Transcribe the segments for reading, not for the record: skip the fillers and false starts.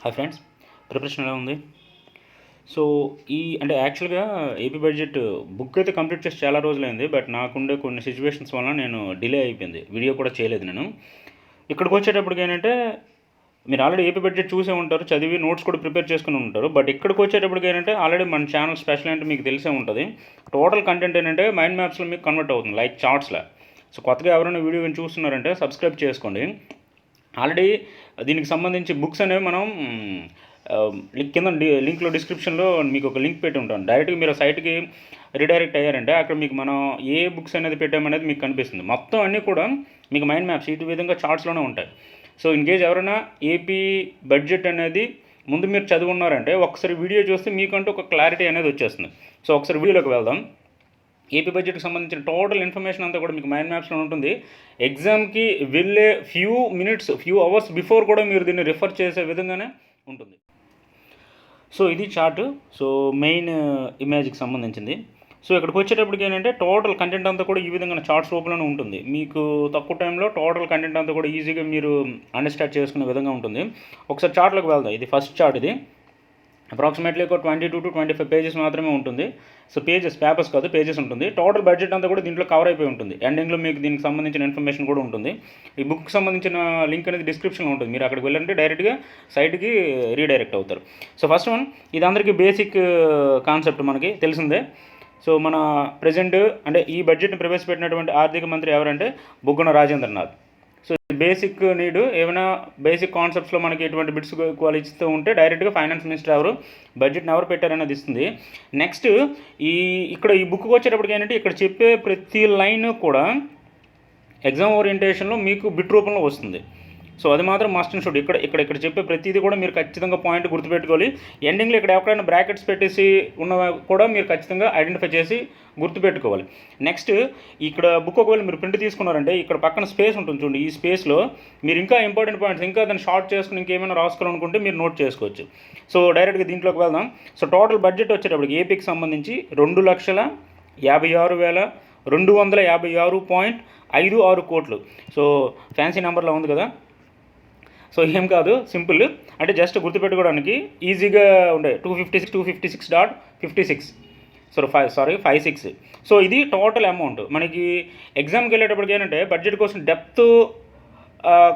Hi friends, preparation ఎలా ఉంది? So అంటే యాక్చువల్గా ఏపీ బడ్జెట్ బుక్ అయితే కంప్లీట్ చేసి చాలా రోజులైంది. బట్ నాకుండే కొన్ని సిచ్యువేషన్స్ వల్ల నేను డిలే అయిపోయింది. వీడియో కూడా చేయలేదు నేను. ఇక్కడికి వచ్చేటప్పటికి ఏంటంటే మీరు ఆల్రెడీ ఏపీ బడ్జెట్ చూసే ఉంటారు, చదివి నోట్స్ కూడా ప్రిపేర్ చేసుకుని ఉంటారు. బట్ ఇక్కడికి వచ్చేటప్పటికి ఏంటంటే ఆల్రెడీ మన ఛానల్ స్పెషల్ అంటే మీకు తెలిసే ఉంటుంది. టోటల్ కంటెంట్ ఏంటంటే మైండ్ మ్యాప్స్లో మీకు కన్వర్ట్ అవుతుంది లైక్ చార్ట్స్లా. సో కొత్తగా ఎవరైనా వీడియో చూస్తున్నారంటే సబ్స్క్రైబ్ చేసుకోండి. ఆల్రెడీ దీనికి సంబంధించి బుక్స్ అనేవి మనం కింద లింక్లో డిస్క్రిప్షన్లో మీకు ఒక లింక్ పెట్టి ఉంటాను. డైరెక్ట్గా మీరు సైట్కి రీడైరెక్ట్ అయ్యారంటే అక్కడ మీకు మనం ఏ బుక్స్ అనేది పెట్టామనేది మీకు కనిపిస్తుంది. మొత్తం అన్నీ కూడా మీకు మైండ్ మ్యాప్స్ ఈ విధంగా చార్ట్స్లోనే ఉంటాయి. సో ఇన్ కేస్ ఎవరైనా ఏపీ బడ్జెట్ అనేది ముందు మీరు చదువున్నారంటే ఒకసారి వీడియో చూస్తే మీకంటూ ఒక క్లారిటీ అనేది వచ్చేస్తుంది. సో ఒకసారి వీడియోలోకి వెళ్దాం. ఏపీ బడ్జెట్కి సంబంధించిన టోటల్ ఇన్ఫర్మేషన్ అంతా కూడా మీకు మైండ్ మ్యాప్స్లో ఉంటుంది. ఎగ్జామ్కి వెళ్ళే ఫ్యూ అవర్స్ బిఫోర్ కూడా మీరు దీన్ని రిఫర్ చేసే విధంగానే ఉంటుంది. సో ఇది చార్ట్. సో మెయిన్ ఇమేజ్కి సంబంధించింది. సో ఇక్కడికి వచ్చేటప్పటికి ఏంటంటే టోటల్ కంటెంట్ అంతా కూడా ఈ విధంగా చార్ట్స్ రూపంలోనే ఉంటుంది. మీకు తక్కువ టైంలో టోటల్ కంటెంట్ అంతా కూడా ఈజీగా మీరు అండర్స్టాండ్ చేసుకునే విధంగా ఉంటుంది. ఒకసారి చార్ట్లోకి వెళ్దాం. ఇది ఫస్ట్ చార్ట్. ఇది అప్రాక్సిమేట్లీ ఒక 22 to 25 పేజెస్ మాత్రమే ఉంటుంది. సో పేపర్స్ కాదు, పేజెస్ ఉంటుంది. టోటల్ బడ్జెట్ అంతా కూడా దీంట్లో కవర్ అయిపోయి ఉంటుంది. ఎండింగ్లో మీకు దీనికి సంబంధించిన ఇన్ఫర్మేషన్ కూడా ఉంటుంది. ఈ బుక్కి సంబంధించిన లింక్ అనేది డిస్క్రిప్షన్లో ఉంటుంది. మీరు అక్కడికి వెళ్ళంటే డైరెక్ట్గా సైట్కి రీడైరెక్ట్ అవుతారు. సో ఫస్ట్ వన్, ఇది అందరికీ బేసిక్ కాన్సెప్ట్ మనకి తెలిసిందే. సో మన ప్రజెంట్ అంటే ఈ బడ్జెట్ని ప్రవేశపెట్టినటువంటి ఆర్థిక మంత్రి ఎవరంటే Buggana Rajendranath. So basic need ఏమైనా బేసిక్ కాన్సెప్ట్స్లో మనకి ఎటువంటి బిట్స్ ఇస్తూ ఉంటే డైరెక్ట్గా ఫైనాన్స్ మినిస్టర్ ఎవరు, బడ్జెట్ని ఎవరు పెట్టారనేది ఇస్తుంది. నెక్స్ట్ ఇక్కడ ఈ బుక్కి వచ్చేటప్పటికి ఏంటంటే ఇక్కడ చెప్పే ప్రతి లైన్ కూడా ఎగ్జామ్ ఓరియంటేషన్లో మీకు బిట్ రూపంలో వస్తుంది. సో అది మాత్రం మస్ట్ అండ్ షుడ్. ఇక్కడ చెప్పే ప్రతిదీ కూడా మీరు ఖచ్చితంగా పాయింట్ గుర్తుపెట్టుకోవాలి. ఎండింగ్లో ఇక్కడ ఎక్కడైనా బ్రాకెట్స్ పెట్టేసి ఉన్న కూడా మీరు ఖచ్చితంగా ఐడెంటిఫై చేసి గుర్తుపెట్టుకోవాలి. నెక్స్ట్ ఇక్కడ బుక్ ఒకవేళ మీరు ప్రింట్ తీసుకున్నారంటే ఇక్కడ పక్కన స్పేస్ ఉంటుంది చూడండి. ఈ స్పేస్లో మీరు ఇంకా ఇంపార్టెంట్ పాయింట్స్ ఇంకా దాన్ని షార్ట్ చేసుకుని ఇంకేమైనా రాసుకోవాలనుకుంటే మీరు నోట్ చేసుకోవచ్చు. సో డైరెక్ట్గా దీంట్లోకి వెళ్దాం. సో టోటల్ బడ్జెట్ వచ్చేటప్పటికి ఏపీకి సంబంధించి 2,56,256.56 కోట్లు. సో ఫ్యాన్సీ నెంబర్లో ఉంది కదా. సో ఏం కాదు, సింపుల్. అంటే జస్ట్ గుర్తుపెట్టుకోవడానికి ఈజీగా ఉండే 256.56. 56. సో ఇది టోటల్ అమౌంట్. మనకి ఎగ్జామ్కి వెళ్ళేటప్పటికి ఏంటంటే బడ్జెట్ కోసం డెప్త్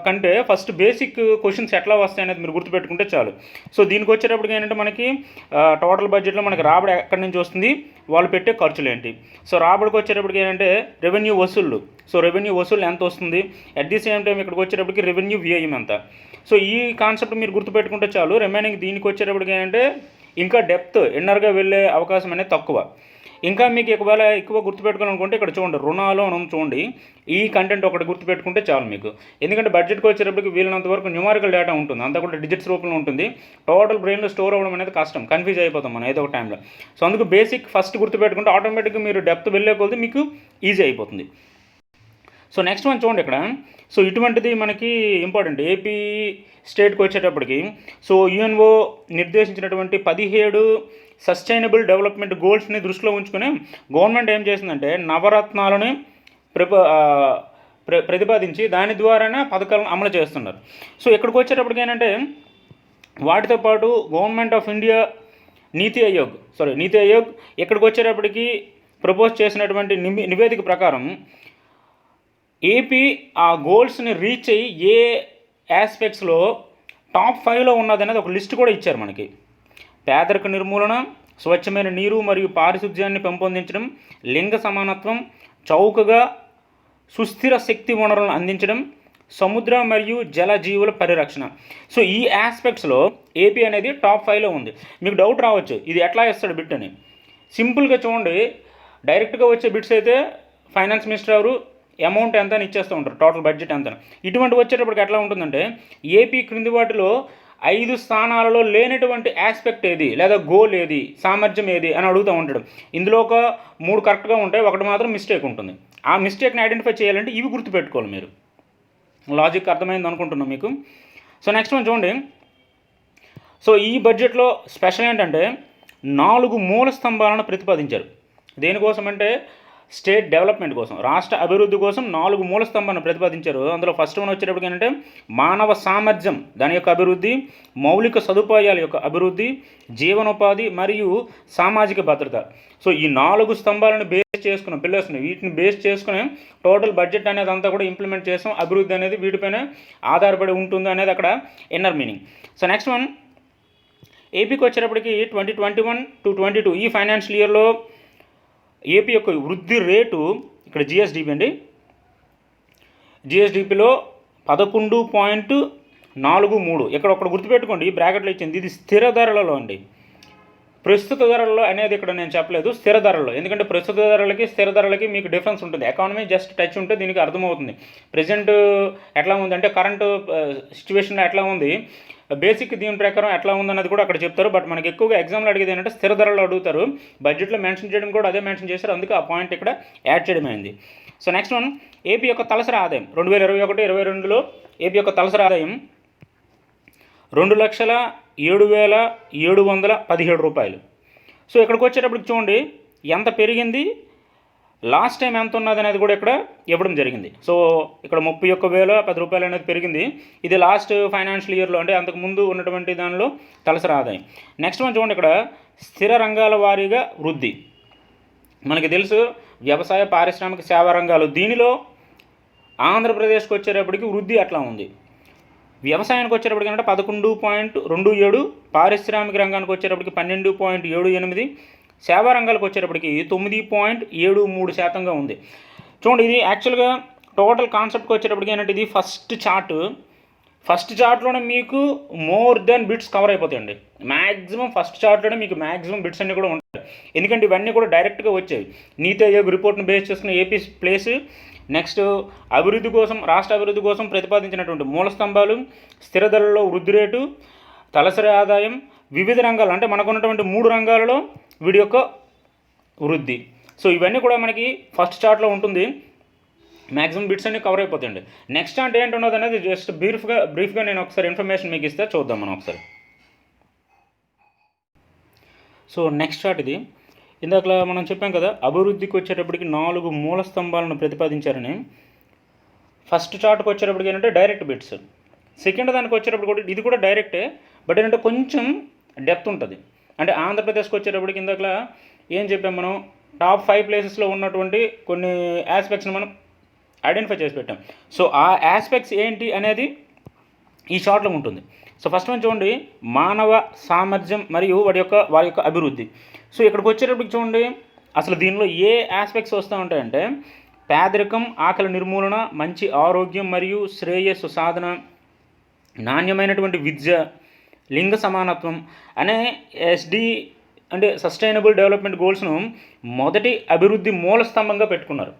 కంటే ఫస్ట్ బేసిక్ క్వశ్చన్స్ ఎట్లా వస్తాయి అనేది మీరు గుర్తుపెట్టుకుంటే చాలు. సో దీనికి వచ్చేటప్పటికి ఏంటంటే మనకి టోటల్ బడ్జెట్లో మనకి రాబడి ఎక్కడి నుంచి వస్తుంది, వాళ్ళు పెట్టే ఖర్చులు ఏంటి. సో రాబడికి వచ్చేటప్పటికి ఏంటంటే రెవెన్యూ వసూళ్ళు. సో రెవెన్యూ వసూళ్ళు ఎంత వస్తుంది, అట్ ది సేమ్ టైం ఇక్కడికి వచ్చేటప్పటికి రెవెన్యూ వ్యయం ఎంత. సో ఈ కాన్సెప్ట్ మీరు గుర్తుపెట్టుకుంటే చాలు. రిమైనింగ్ దీనికి వచ్చేటప్పటికి ఏంటంటే ఇంకా డెప్త్ ఇన్నర్గా వెళ్ళే అవకాశం అనేది తక్కువ. ఇంకా మీకు ఒకవేళ ఎక్కువ గుర్తుపెట్టుకోవాలనుకుంటే ఇక్కడ చూడండి, రుణాలు అని చూడండి. ఈ కంటెంట్ ఒకటి గుర్తుపెట్టుకుంటే చాలు మీకు. ఎందుకంటే బడ్జెట్కి వచ్చేటప్పటికి వీళ్ళంత వరకు న్యూమారికల్ డేటా ఉంటుంది, అంతా కూడా డిజిట్స్ రూపంలో ఉంటుంది. టోటల్ బ్రెయిన్లో స్టోర్ అవ్వడం అనేది కష్టం, కన్ఫ్యూజ్ అయిపోతాం మనం ఏదో ఒక టైంలో. సో అందుకు బేసిక్ ఫస్ట్ గుర్తుపెట్టుకుంటే ఆటోమేటిక్గా మీరు డెప్త్ వెళ్ళే కొద్దీ మీకు ఈజీ అయిపోతుంది. సో నెక్స్ట్ వన్ చూడండి ఇక్కడ. సో ఇటువంటిది మనకి ఇంపార్టెంట్. ఏపీ స్టేట్కి వచ్చేటప్పటికి సో యుఎన్ఓ నిర్దేశించినటువంటి 17 సస్టైనబుల్ డెవలప్మెంట్ గోల్స్ని దృష్టిలో ఉంచుకొని గవర్నమెంట్ ఏం చేసిందంటే నవరత్నాలను ప్రతిపాదించి దాని ద్వారానే పథకాలను అమలు చేస్తున్నారు. సో ఇక్కడికి వచ్చేటప్పటికి ఏంటంటే వాటితో పాటు గవర్నమెంట్ ఆఫ్ ఇండియా నీతి ఆయోగ్ ఇక్కడికి వచ్చేటప్పటికి ప్రపోజ్ చేసినటువంటి నివేదిక ప్రకారం ఏపీ ఆ గోల్స్ని రీచ్ అయ్యి ఏ ఆస్పెక్ట్స్లో టాప్ 5లో ఉన్నదనేది ఒక లిస్ట్ కూడా ఇచ్చారు మనకి. పేదరిక నిర్మూలన, స్వచ్ఛమైన నీరు మరియు పారిశుధ్యాన్ని పెంపొందించడం, లింగ సమానత్వం, చౌకగా సుస్థిర శక్తి వనరులను అందించడం, సముద్ర మరియు జల జీవుల పరిరక్షణ. సో ఈ ఆస్పెక్ట్స్లో ఏపీ అనేది టాప్ 5లో ఉంది. మీకు డౌట్ రావచ్చు ఇది ఎట్లా ఇస్తాడు బిట్ అని. సింపుల్గా చూడండి, డైరెక్ట్గా వచ్చే బిట్స్ అయితే ఫైనాన్స్ మినిస్టర్ ఎవరు, అమౌంట్ ఎంత అని ఇచ్చేస్తూ ఉంటారు, టోటల్ బడ్జెట్ ఎంత. ఇటువంటి వచ్చేటప్పటికి ఎట్లా ఉంటుందంటే ఏపీ క్రింది వాటిలో 5 స్థానాలలో లేనటువంటి ఆస్పెక్ట్ ఏది, లేదా గోల్ ఏది, సామర్థ్యం ఏది అని అడుగుతూ ఉంటాడు. ఇందులో ఒక 3 కరెక్ట్గా ఉంటాయి, ఒకటి మాత్రం మిస్టేక్ ఉంటుంది. ఆ మిస్టేక్ని ఐడెంటిఫై చేయాలంటే ఇవి గుర్తుపెట్టుకోవాలి మీరు. లాజిక్ అర్థమైంది అనుకుంటున్నాం మీకు. సో నెక్స్ట్ వన్ చూడండి. సో ఈ బడ్జెట్లో స్పెషల్ ఏంటంటే 4 మూల స్తంభాలను ప్రతిపాదించారు. దేనికోసం అంటే స్టేట్ డెవలప్మెంట్ కోసం, రాష్ట్ర అభివృద్ధి కోసం 4 మూల స్తంభాలను ప్రతిపాదించారు. అందులో ఫస్ట్ వన్ వచ్చేటప్పటికి ఏంటంటే మానవ సామర్థ్యం దాని యొక్క అభివృద్ధి, మౌలిక సదుపాయాల యొక్క అభివృద్ధి, జీవనోపాధి మరియు సామాజిక భద్రత. సో ఈ 4 స్తంభాలను బేస్ చేసుకున్నాం, పిల్లర్స్ని, వీటిని బేస్ చేసుకుని టోటల్ బడ్జెట్ అనేది అంతా కూడా ఇంప్లిమెంట్ చేసాం. అభివృద్ధి అనేది వీటిపైన ఆధారపడి ఉంటుంది అనేది అక్కడ inner meaning. So next one, ఏపీకి వచ్చేటప్పటికి 2021 to 22 ఈ ఫైనాన్షియల్ ఇయర్లో ఏపీ యొక్క వృద్ధి రేటు, ఇక్కడ జిఎస్డిపి అండి, జిఎస్డిపిలో 11.43. ఇక్కడ ఒకటి గుర్తుపెట్టుకోండి, బ్రాకెట్లో ఇచ్చింది, ఇది స్థిర ధరలలో అండి. ప్రస్తుత ధరల్లో అనేది ఇక్కడ నేను చెప్పలేదు, స్థిర ధరల్లో. ఎందుకంటే ప్రస్తుత ధరలకి స్థిర ధరలకి మీకు డిఫరెన్స్ ఉంటుంది. ఎకానమీ జస్ట్ టచ్ ఉంటే దీనికి అర్థమవుతుంది. ప్రజెంట్ ఎట్లా ఉంది అంటే కరెంట్ సిచ్యువేషన్లో ఎట్లా ఉంది, బేసిక్ దీని ప్రకారం ఎట్లా ఉందన్నది కూడా అక్కడ చెప్తారు. బట్ మనకి ఎక్కువగా ఎగ్జామ్లో అడిగేది ఏంటంటే స్థిర ధరలు అడుగుతారు. బడ్జెట్లో మెన్షన్ చేయడం కూడా అదే మెన్షన్ చేశారు, అందుకే ఆ పాయింట్ ఇక్కడ యాడ్ చేయడం అయింది. సో నెక్స్ట్ వన్, ఏపీ యొక్క తలసరి ఆదాయం 2021-22లో ఏపీ యొక్క తలసరి ఆదాయం 2,07,717 రూపాయలు. సో ఇక్కడికి వచ్చేటప్పటికి చూడండి ఎంత పెరిగింది, లాస్ట్ టైం ఎంత ఉన్నది అనేది కూడా ఇక్కడ ఇవ్వడం జరిగింది. సో ఇక్కడ 31,010 రూపాయలు అనేది పెరిగింది. ఇది లాస్ట్ ఫైనాన్షియల్ ఇయర్లో, అంటే అంతకుముందు ఉన్నటువంటి దానిలో తలసరి ఆదాయం. నెక్స్ట్ వన్ చూడండి, ఇక్కడ స్థిర రంగాల వారీగా వృద్ధి. మనకి తెలుసు వ్యవసాయ, పారిశ్రామిక, సేవా రంగాలు. దీనిలో ఆంధ్రప్రదేశ్కి వచ్చేటప్పటికి వృద్ధి అట్లా ఉంది. వ్యవసాయానికి వచ్చేటప్పటికి అంటే 11.27, పారిశ్రామిక రంగానికి వచ్చేటప్పటికి 12.78, సేవా రంగాలకు వచ్చేటప్పటికి 9.73% ఉంది. చూడండి, ఇది యాక్చువల్గా టోటల్ కాన్సెప్ట్కి వచ్చేటప్పటికి ఏంటంటే ఇది ఫస్ట్ చార్ట్లోనే మీకు మోర్ దెన్ బిట్స్ కవర్ అయిపోతాయండి. మ్యాక్సిమం ఫస్ట్ చార్ట్లోనే మీకు మ్యాక్సిమం బిట్స్ అన్నీ కూడా ఉంటాయి. ఎందుకంటే ఇవన్నీ కూడా డైరెక్ట్గా వచ్చాయి. నీతి ఆయోగ్ రిపోర్ట్ను బేస్ చేసుకున్న ఏపీ ప్లేస్, నెక్స్ట్ అభివృద్ధి కోసం, రాష్ట్ర అభివృద్ధి కోసం ప్రతిపాదించినటువంటి మూల స్తంభాలు, స్థిర ధరలలో వృద్ధి రేటు, తలసరి ఆదాయం, వివిధ రంగాలు అంటే మనకున్నటువంటి 3 రంగాలలో వీడి యొక్క వృద్ధి. సో ఇవన్నీ కూడా మనకి ఫస్ట్ చార్ట్లో ఉంటుంది. మ్యాక్సిమం బిట్స్ అన్ని కవర్ అయిపోతాయండి. నెక్స్ట్ చార్ట్ ఏంటున్నది అనేది జస్ట్ బ్రీఫ్గా నేను ఒకసారి ఇన్ఫర్మేషన్ మీకు ఇస్తే చూద్దాం మనం ఒకసారి. సో నెక్స్ట్ చార్ట్ ఇది. ఇందాక మనం చెప్పాం కదా, అభివృద్ధికి వచ్చేటప్పటికి 4 మూల స్తంభాలను ప్రతిపాదించారని. ఫస్ట్ చార్ట్కి వచ్చేటప్పటికి ఏంటంటే డైరెక్ట్ బిట్స్. సెకండ్ దానికి వచ్చేటప్పుడు కూడా ఇది కూడా డైరెక్టే, బట్ ఏంటంటే కొంచెం డెప్త్ ఉంటుంది. అంటే ఆంధ్రప్రదేశ్కి వచ్చేటప్పటికి ఇందాక ఏం చెప్పాం మనం, టాప్ 5 ప్లేసెస్లో ఉన్నటువంటి కొన్ని ఆస్పెక్ట్స్ని మనం ఐడెంటిఫై చేసి పెట్టాం. సో ఆ ఆస్పెక్ట్స్ ఏంటి అనేది ఈ షార్ట్లో ఉంటుంది. సో ఫస్ట్ వన్ చూడండి, మానవ సామర్థ్యం మరియు వారి యొక్క అభివృద్ధి. సో ఇక్కడికి వచ్చేటప్పటికి చూడండి, అసలు దీనిలో ఏ ఆస్పెక్ట్స్ వస్తూ ఉంటాయంటే పేదరికం, ఆకలి నిర్మూలన, మంచి ఆరోగ్యం మరియు శ్రేయస్సు సాధన, నాణ్యమైనటువంటి విద్య, లింగ సమానత్వం అనే ఎస్డి అంటే సస్టైనబుల్ డెవలప్మెంట్ గోల్స్ను మొదటి అభివృద్ధి మూల స్తంభంగా పెట్టుకున్నారు.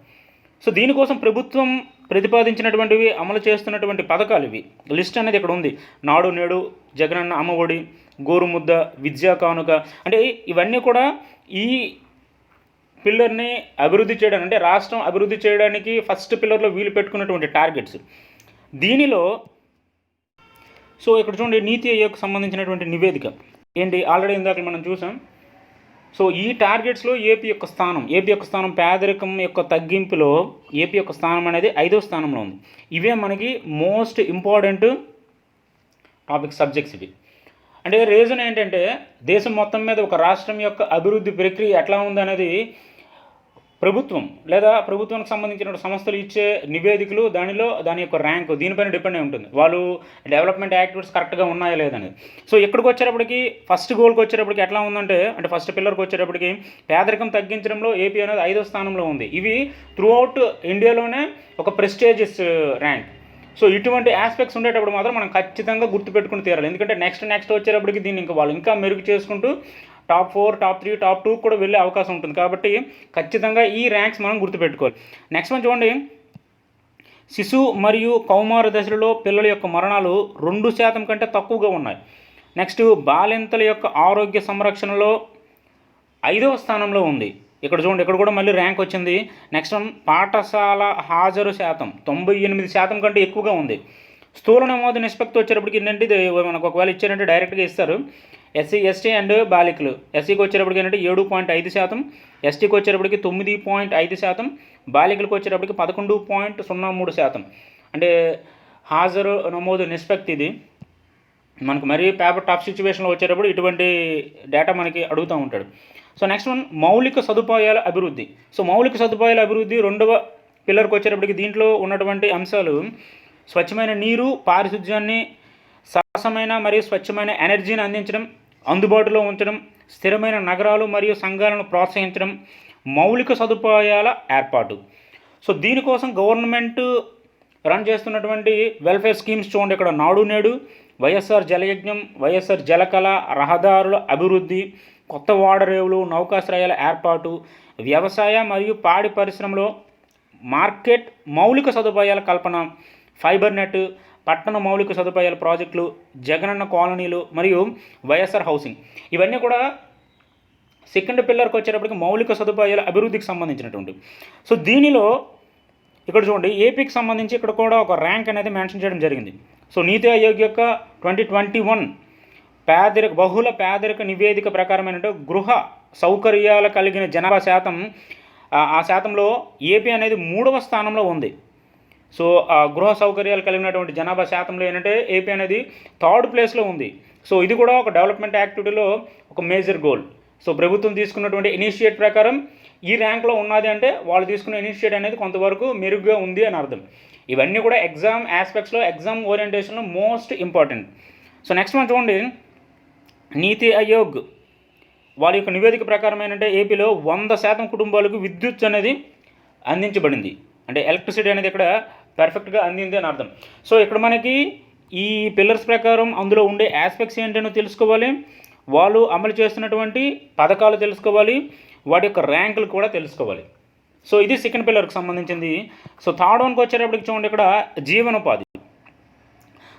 సో దీనికోసం ప్రభుత్వం ప్రతిపాదించినటువంటివి, అమలు చేస్తున్నటువంటి పథకాలు ఇవి. లిస్ట్ అనేది ఇక్కడ ఉంది. నాడు నేడు, జగనన్న అమ్మఒడి, గోరుముద్ద, విద్యా కానుక. అంటే ఇవన్నీ కూడా ఈ పిల్లర్ని అభివృద్ధి చేయడానికి, అంటే రాష్ట్రం అభివృద్ధి చేయడానికి ఫస్ట్ పిల్లర్లో వీలు పెట్టుకున్నటువంటి టార్గెట్స్. దీనిలో సో ఇక్కడ చూడండి, నీతి ఆయోగ్కి సంబంధించినటువంటి నివేదిక ఏంటి, ఆల్రెడీ ఇందాక మనం చూసాం. సో ఈ టార్గెట్స్లో ఏపీ యొక్క స్థానం పేదరికం యొక్క తగ్గింపులో ఏపీ యొక్క స్థానం అనేది 5వ స్థానంలో ఉంది. ఇవే మనకి మోస్ట్ ఇంపార్టెంట్ టాపిక్ సబ్జెక్ట్స్ ఇవి. అంటే రీజన్ ఏంటంటే దేశం మొత్తం మీద ఒక రాష్ట్రం యొక్క అభివృద్ధి ప్రక్రియ ఎట్లా ఉందనేది ప్రభుత్వం లేదా ప్రభుత్వానికి సంబంధించిన సంస్థలు ఇచ్చే నివేదికలు, దాని యొక్క ర్యాంకు దీనిపైన డిపెండ్ అయి ఉంటుంది. వాళ్ళు డెవలప్మెంట్ యాక్టివిటీస్ కరెక్ట్గా ఉన్నాయా లేదనేది. సో ఇక్కడికి వచ్చేటప్పటికి ఫస్ట్ గోల్కి వచ్చేటప్పటికి ఎట్లా ఉందంటే, అంటే ఫస్ట్ పిల్లర్కి వచ్చేటప్పటికి పేదరికం తగ్గించడంలో ఏపీ అనేది 5వ స్థానంలో ఉంది. ఇవి త్రూఅవుట్ ఇండియాలోనే ఒక ప్రెస్టేజియస్ ర్యాంక్. సో ఇటువంటి ఆస్పెక్ట్స్ ఉండేటప్పుడు మాత్రం మనం ఖచ్చితంగా గుర్తుపెట్టుకుని తీరాలి. ఎందుకంటే నెక్స్ట్ వచ్చేటప్పటికి దీన్ని వాళ్ళు ఇంకా మెరుగు చేసుకుంటూ టాప్ 4, టాప్ 3, టాప్ 2 కూడా వెళ్ళే అవకాశం ఉంటుంది. కాబట్టి ఖచ్చితంగా ఈ ర్యాంక్స్ మనం గుర్తుపెట్టుకోవాలి. నెక్స్ట్ మనం చూడండి, శిశు మరియు కౌమార దశలలో పిల్లల యొక్క మరణాలు 2% కంటే తక్కువగా ఉన్నాయి. నెక్స్ట్ బాలింతల యొక్క ఆరోగ్య సంరక్షణలో 5వ స్థానంలో ఉంది. ఇక్కడ చూడండి, ఇక్కడ కూడా మళ్ళీ ర్యాంక్ వచ్చింది. నెక్స్ట్ పాఠశాల హాజరు శాతం 98% కంటే ఎక్కువగా ఉంది. స్థూల నమోదు నిష్పత్తి వచ్చేటప్పటికి ఏంటంటే ఇది మనకు ఒకవేళ ఇచ్చారంటే డైరెక్ట్గా ఇస్తారు. ఎస్సీ ఎస్టీ అండ్ బాలికలు. ఎస్సీకి వచ్చేటప్పటికి ఏంటంటే 7.5%, ఎస్టీకి వచ్చేటప్పటికి 9.5%, బాలికలకు వచ్చేటప్పటికి 11.03%. అంటే హాజరు నమోదు నిష్పత్తి ఇది. మనకు మరీ పేపర్ టఫ్ సిచ్యువేషన్లో వచ్చేటప్పుడు ఇటువంటి డేటా మనకి అడుగుతూ ఉంటాడు. సో నెక్స్ట్ వన్ మౌలిక సదుపాయాల అభివృద్ధి. సో మౌలిక సదుపాయాల అభివృద్ధి రెండవ పిల్లర్కి వచ్చేటప్పటికి దీంట్లో ఉన్నటువంటి అంశాలు స్వచ్ఛమైన నీరు, పారిశుధ్యాన్ని, సరసమైన మరియు స్వచ్ఛమైన ఎనర్జీని అందించడం, అందుబాటులో ఉంచడం, స్థిరమైన నగరాలు మరియు సంఘాలను ప్రోత్సహించడం, మౌలిక సదుపాయాల ఏర్పాటు. సో దీనికోసం గవర్నమెంట్ రన్ చేస్తున్నటువంటి వెల్ఫేర్ స్కీమ్స్ చూడండి. ఇక్కడ నాడు నేడు, వైఎస్ఆర్ జలయజ్ఞం, వైఎస్ఆర్ జలకళ, రహదారుల అభివృద్ధి, కొత్త ఓడరేవులు, నౌకాశ్రయాల ఏర్పాటు, వ్యవసాయ మరియు పాడి పరిశ్రమలో మార్కెట్ మౌలిక సదుపాయాల కల్పన, ఫైబర్ నెట్, పట్టణ మౌలిక సదుపాయాల ప్రాజెక్టులు, జగనన్న కాలనీలు మరియు వైఎస్ఆర్ హౌసింగ్. ఇవన్నీ కూడా సెకండ్ పిల్లర్కి వచ్చేటప్పటికి మౌలిక సదుపాయాల అభివృద్ధికి సంబంధించినటువంటి. సో దీనిలో ఇక్కడ చూడండి ఏపీకి సంబంధించి ఇక్కడ కూడా ఒక ర్యాంక్ అనేది మెన్షన్ చేయడం జరిగింది. సో నీతి ఆయోగ్ యొక్క 2021 బహుళ పేదరిక నివేదిక ప్రకారం ఏంటంటే గృహ సౌకర్యాలు కలిగిన జనాభా శాతం, ఆ శాతంలో ఏపీ అనేది 3వ స్థానంలో ఉంది. సో గృహ సౌకర్యాలు కలిగినటువంటి జనాభా శాతంలో ఏంటంటే ఏపీ అనేది 3rd ప్లేస్లో ఉంది. సో ఇది కూడా ఒక డెవలప్మెంట్ యాక్టివిటీలో ఒక మేజర్ గోల్. సో ప్రభుత్వం తీసుకున్నటువంటి ఇనిషియేట్ ప్రకారం ఈ ర్యాంక్లో ఉన్నది అంటే వాళ్ళు తీసుకున్న ఇనిషియేట్ అనేది కొంతవరకు మెరుగ్గా ఉంది అని అర్థం. ఇవన్నీ కూడా ఎగ్జామ్ ఆస్పెక్ట్స్లో, ఎగ్జామ్ ఓరియంటేషన్లో మోస్ట్ ఇంపార్టెంట్. సో నెక్స్ట్ మనం చూడండి, నీతి ఆయోగ్ వాళ్ళ యొక్క నివేదిక ప్రకారం ఏంటంటే ఏపీలో 100% కుటుంబాలకు విద్యుత్ అనేది అందించబడింది. అంటే ఎలక్ట్రిసిటీ అనేది ఇక్కడ పర్ఫెక్ట్గా అందింది అని అర్థం. సో ఇక్కడ మనకి ఈ పిల్లర్స్ ప్రకారం అందులో ఉండే ఆస్పెక్ట్స్ ఏంటనో తెలుసుకోవాలి, వాళ్ళు అమలు చేస్తున్నటువంటి పథకాలు తెలుసుకోవాలి, వాటి యొక్క ర్యాంకులు కూడా తెలుసుకోవాలి. సో ఇది సెకండ్ పిల్లర్కి సంబంధించింది. సో థర్డ్ వన్కి వచ్చేటప్పటికి చూడండి ఇక్కడ జీవనోపాధి.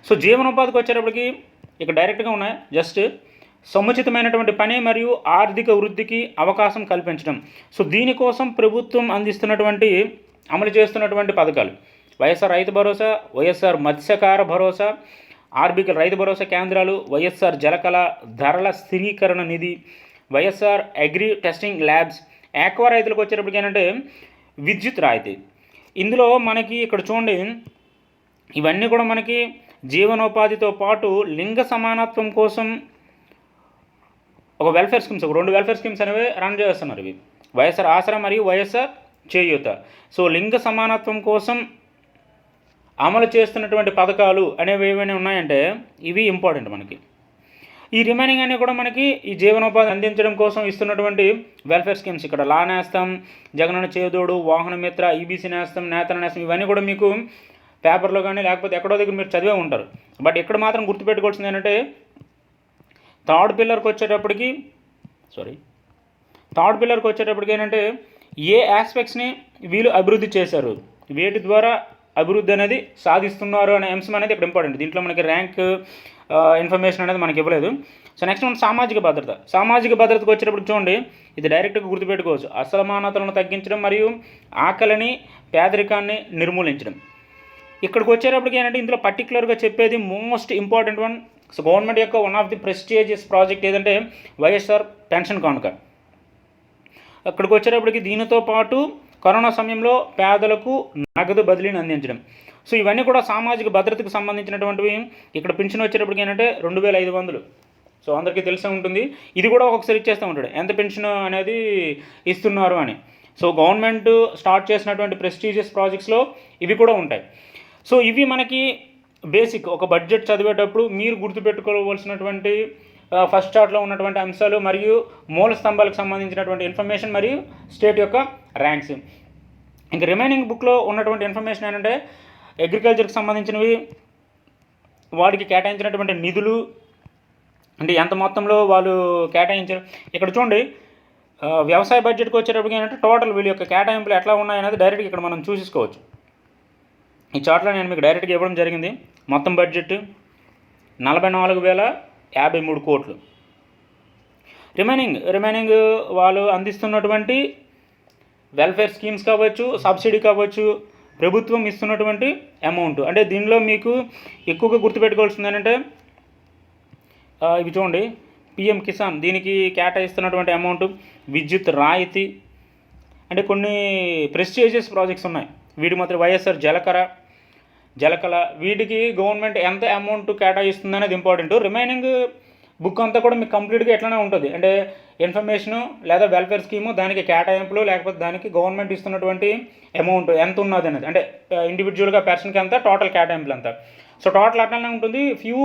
సో జీవనోపాధికి వచ్చేటప్పటికి ఇక్కడ డైరెక్ట్గా ఉన్నాయి, జస్ట్ సముచితమైనటువంటి పని మరియు ఆర్థిక వృద్ధికి అవకాశం కల్పించడం. సో దీనికోసం ప్రభుత్వం అందిస్తున్నటువంటి అమలు చేస్తున్నటువంటి పథకాలు వైఎస్ఆర్ రైతు భరోసా, వైఎస్ఆర్ మత్స్యకార భరోసా, ఆర్బిక రైతు భరోసా కేంద్రాలు, వైఎస్ఆర్ జలకళ, ధరల స్థిరీకరణ నిధి, YSR agri testing labs, aqua రైతులకు వచ్చేటప్పటికి ఏంటంటే విద్యుత్ రాయితీ. ఇందులో మనకి ఇక్కడ చూడండి ఇవన్నీ కూడా మనకి జీవనోపాధితో పాటు లింగ సమానత్వం కోసం ఒక వెల్ఫేర్ స్కీమ్స్, ఒక 2 వెల్ఫేర్ స్కీమ్స్ అనేవి రన్ చేస్తున్నారు. ఇవి వైఎస్ఆర్ ఆసరా మరియు వైఎస్ఆర్ చేయూత. సో లింగ సమానత్వం కోసం అమలు చేస్తున్నటువంటి పథకాలు అనేవి ఏమైనా ఉన్నాయంటే ఇవి ఇంపార్టెంట్ మనకి. ఈ రిమైనింగ్ అన్నీ కూడా మనకి ఈ జీవనోపాధి అందించడం కోసం ఇస్తున్నటువంటి వెల్ఫేర్ స్కీమ్స్. ఇక్కడ లా నేస్తం, జగనన్న చేదోడు, వాహన మిత్ర, ఈబీసీ నేస్తం, నేతల నేస్తం, ఇవన్నీ కూడా మీకు పేపర్లో కానీ లేకపోతే ఎక్కడో దగ్గర మీరు చదివే ఉంటారు. బట్ ఇక్కడ మాత్రం గుర్తుపెట్టుకోవాల్సింది ఏంటంటే థర్డ్ పిల్లర్కి వచ్చేటప్పటికి ఏంటంటే ఏ ఆస్పెక్ట్స్ని వీళ్ళు అభివృద్ధి చేశారు, వేటి ద్వారా అభివృద్ధి అనేది సాధిస్తున్నారు అనే అంశం అనేది ఇక్కడ ఇంపార్టెంట్. దీంట్లో మనకి ర్యాంక్ ఇన్ఫర్మేషన్ అనేది మనకి ఇవ్వలేదు. సో నెక్స్ట్ మనం సామాజిక భద్రత. సామాజిక భద్రతకు వచ్చేటప్పుడు చూడండి ఇది డైరెక్ట్గా గుర్తుపెట్టుకోవచ్చు, అసమానతలను తగ్గించడం మరియు ఆకలిని, పేదరికాన్ని నిర్మూలించడం. ఇక్కడికి వచ్చేటప్పటికి ఏంటంటే ఇందులో పర్టికులర్గా చెప్పేది most important one. So government యొక్క one of the prestigious project ఏదంటే వైఎస్ఆర్ పెన్షన్ కానుక. అక్కడికి వచ్చేటప్పటికి దీనితో పాటు కరోనా సమయంలో పేదలకు నగదు బదిలీని అందించడం. సో ఇవన్నీ కూడా సామాజిక భద్రతకు సంబంధించినటువంటివి. ఇక్కడ పెన్షన్ వచ్చేటప్పటికి ఏంటంటే 2500. సో అందరికీ తెలిసే ఉంటుంది. ఇది కూడా ఒక్కొక్కసారి ఇచ్చేస్తూ ఉంటాడు ఎంత పెన్షన్ అనేది ఇస్తున్నారు అని. సో గవర్నమెంట్ స్టార్ట్ చేసినటువంటి ప్రెస్టీజియస్ ప్రాజెక్ట్స్లో ఇవి కూడా ఉంటాయి. సో ఇవి మనకి బేసిక్ ఒక బడ్జెట్ చదివేటప్పుడు మీరు గుర్తుపెట్టుకోవాల్సినటువంటి ఫస్ట్ చార్ట్లో ఉన్నటువంటి అంశాలు మరియు మూల స్తంభాలకు సంబంధించినటువంటి ఇన్ఫర్మేషన్ మరియు స్టేట్ యొక్క ర్యాంక్స్. ఇంకా రిమైనింగ్ బుక్లో ఉన్నటువంటి ఇన్ఫర్మేషన్ ఏంటంటే అగ్రికల్చర్కి సంబంధించినవి, వాడికి కేటాయించినటువంటి నిధులు అంటే ఎంత మొత్తంలో వాళ్ళు కేటాయించారు. ఇక్కడ చూడండి వ్యవసాయ బడ్జెట్కి వచ్చేటప్పటికి ఏంటంటే టోటల్ వీళ్ళ యొక్క కేటాయింపులు ఎట్లా ఉన్నాయనేది డైరెక్ట్గా ఇక్కడ మనం చూసుకోవచ్చు. ఈ చార్ట్లో నేను మీకు డైరెక్ట్గా ఇవ్వడం జరిగింది. మొత్తం బడ్జెట్ 44,053 కోట్లు. రిమైనింగ్ వాళ్ళు అందిస్తున్నటువంటి వెల్ఫేర్ స్కీమ్స్ కావచ్చు, సబ్సిడీ కావచ్చు, ప్రభుత్వం ఇస్తున్నటువంటి అమౌంట్. అంటే దీనిలో మీకు ఎక్కువగా గుర్తుపెట్టుకోవాల్సింది ఏంటంటే ఇవి చూడండి పిఎం కిసాన్ దీనికి కేటాయిస్తున్నటువంటి అమౌంట్, విద్యుత్ రాయితీ, అంటే కొన్ని ప్రెస్టీజియస్ ప్రాజెక్ట్స్ ఉన్నాయి. వీటి మాత్రం వైఎస్ఆర్ జలకళ వీటికి గవర్నమెంట్ ఎంత అమౌంట్ కేటాయిస్తుంది అనేది ఇంపార్టెంట్. రిమైనింగ్ బుక్ అంతా కూడా మీకు కంప్లీట్గా ఎట్లనే ఉంటుంది. అంటే ఇన్ఫర్మేషను లేదా వెల్ఫేర్ స్కీము, దానికి కేటాయింపులు, లేకపోతే దానికి గవర్నమెంట్ ఇస్తున్నటువంటి అమౌంట్ ఎంత ఉన్నది అనేది, అంటే ఇండివిజువల్గా పర్సన్కి ఎంత, టోటల్ కేటాయింపులు ఎంత. సో టోటల్ అట్లనే ఉంటుంది. ఫ్యూ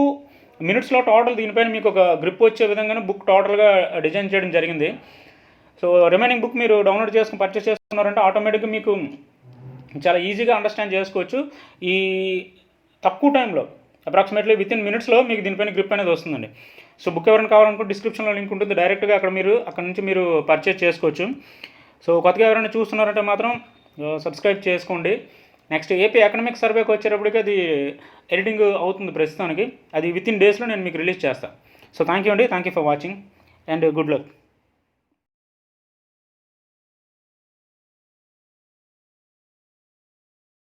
మినిట్స్లో టోటల్ దీనిపైన మీకు ఒక గ్రిప్ వచ్చే విధంగానే బుక్ టోటల్గా డిజైన్ చేయడం జరిగింది. సో రిమైనింగ్ బుక్ మీరు డౌన్లోడ్ చేసుకుని పర్చేస్ చేసుకున్నారంటే ఆటోమేటిక్గా మీకు చాలా ఈజీగా అండర్స్టాండ్ చేసుకోవచ్చు. ఈ తక్కువ టైంలో అప్రాక్సిమేట్లీ వితిన్ మినిట్స్లో మీకు దీనిపైన గ్రిప్ అనేది వస్తుందండి. సో బుక్ ఎవరైనా కావాలనుకుంటే డిస్క్రిప్షన్లో లింక్ ఉంటుంది, డైరెక్ట్గా అక్కడ నుంచి మీరు పర్చేస్ చేసుకోవచ్చు. సో కొత్తగా ఎవరైనా చూస్తున్నారంటే మాత్రం సబ్స్క్రైబ్ చేసుకోండి. నెక్స్ట్ ఏపీ ఎకనామిక్ సర్వేకి వచ్చేటప్పటికి అది ఎడిటింగ్ అవుతుంది ప్రస్తుతానికి. అది వితిన్ డేస్లో నేను మీకు రిలీజ్ చేస్తాను. సో థ్యాంక్ యూ అండి, thank you for watching and good luck.